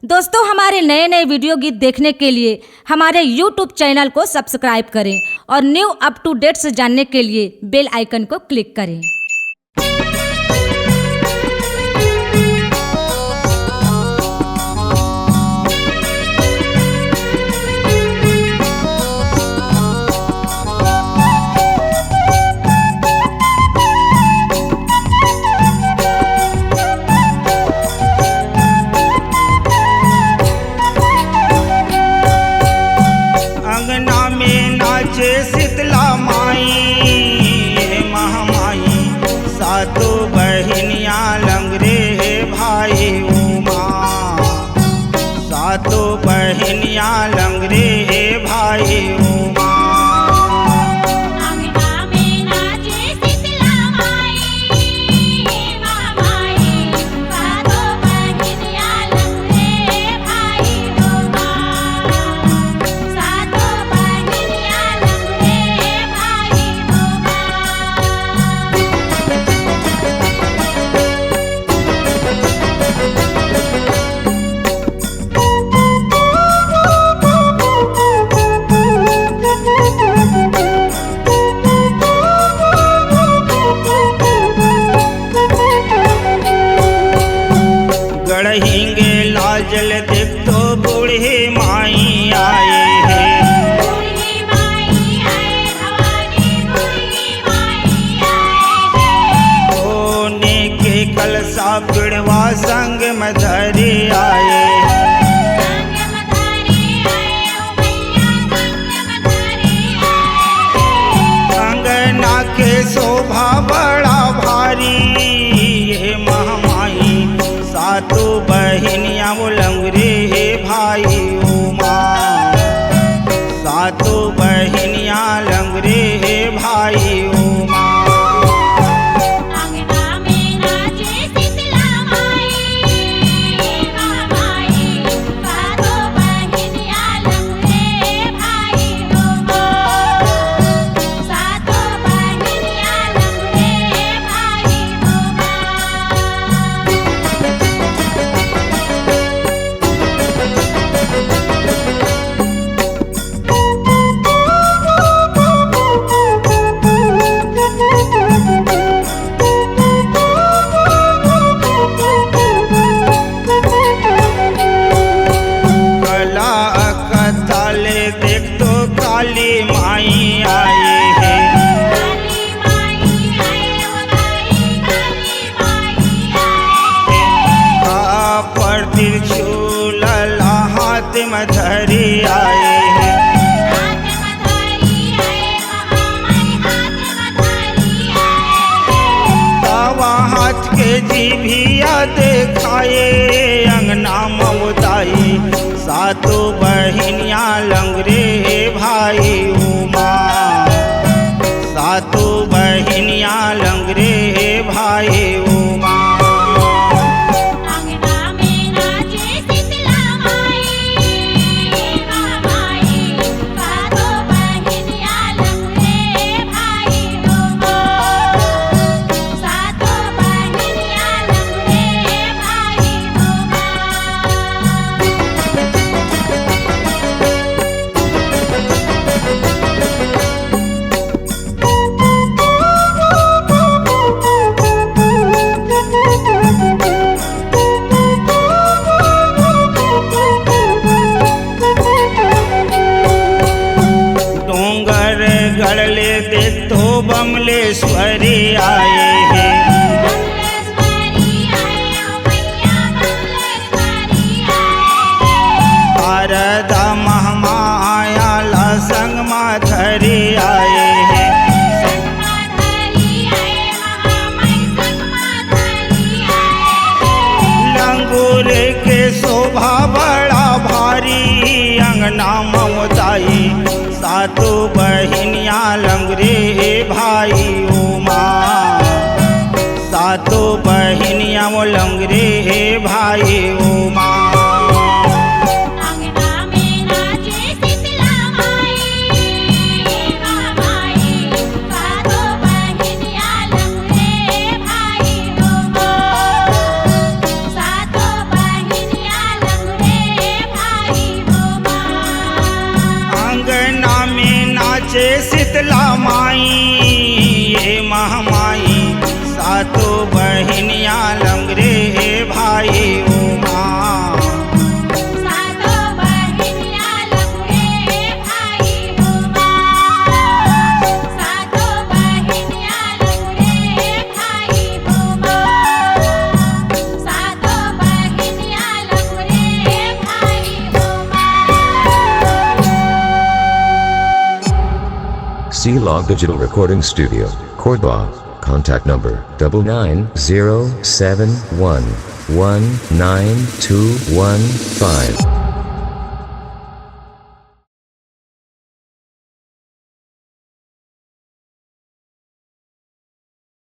दोस्तों, हमारे नए नए वीडियो गीत देखने के लिए हमारे YouTube चैनल को सब्सक्राइब करें और न्यू अप टू डेट्स जानने के लिए बेल आइकन को क्लिक करें। शीतला माई महामाई सातो बहनिया लंगरे भाई उमा, सातो बहनिया लंगरे भाई उमा। गढ़ेंगे लाजल देख तो बूढ़े माई आए हैं, सोने के कलसा पिड़वा संग में धरे आए। अंगना के शोभा बड़ा भारी ये महामाई सातो बहनिया वो लंगरे भाई उमा, सातो बहनिया लंगरे भाई उमा। देख तो काली माई आए हैं, पर त्रिशूल हाथ में धरे आए हैं। तवा हाथ के जीभिया देखाए अंगना ममताई सातो बहनिया लंगरे भाई उमा, सातो बहनिया लंगरे भाई उमा। गढ़ले देख तो बमलेश्वरी आए हैं, शारदा महामाया ला संग माधरी आए हैं। लंगूर के शोभा बड़ा भारी अंगना ममताई सातो बहनिया लंगरे भाई उमा, सातो बहनिया वो लंगरे भाई उमा। सातो बहनिया लंगरे से शीतला माई ये महामाई सातों बहनिया लंगरे भाई उमा सातो बहिनिया लंगरे भाई उमा सातो बहिनिया लंगरे भाई उमा सातो बहिनिया लंगरे भाई उमा C-Log Digital Recording Studio, Cordoba. Contact number 99071192115.